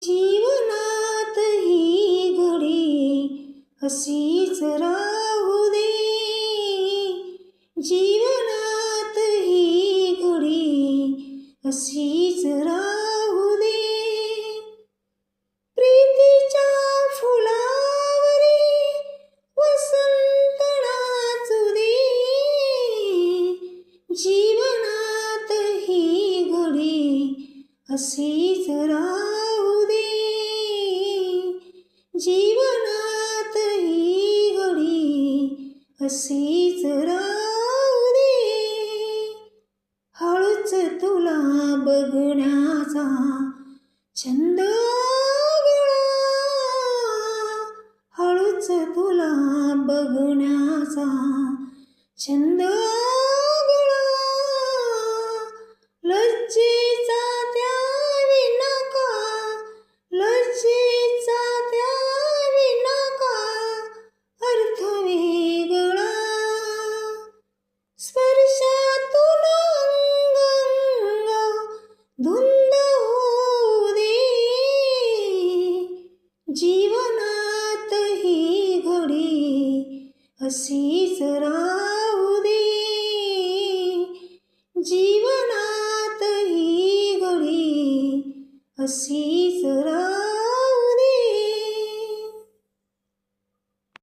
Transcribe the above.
जीवनात ही घडी अशीच राहू दे. जीवनात ही घडी अशीच राहू दे. प्रीतीच्या फुलावरी वसंत नाचू दे. जीवनात ही घडी अशीच राहू दे. जीवनात ही घडी अशीच राहू दे. हळूच तुला बघण्याचा छंद आगळा. हळूच तुला बघण्याचा छंद आगळा. लज्जेचा त्याविना का, लज्जेचा त्याविना का अर्थ वेगळा. स्पर्शातून अंग अंग धुंद होऊ दे. जीवनात ही घडी अशीच राहू दे. जीवनात ही घडी अशीच राहू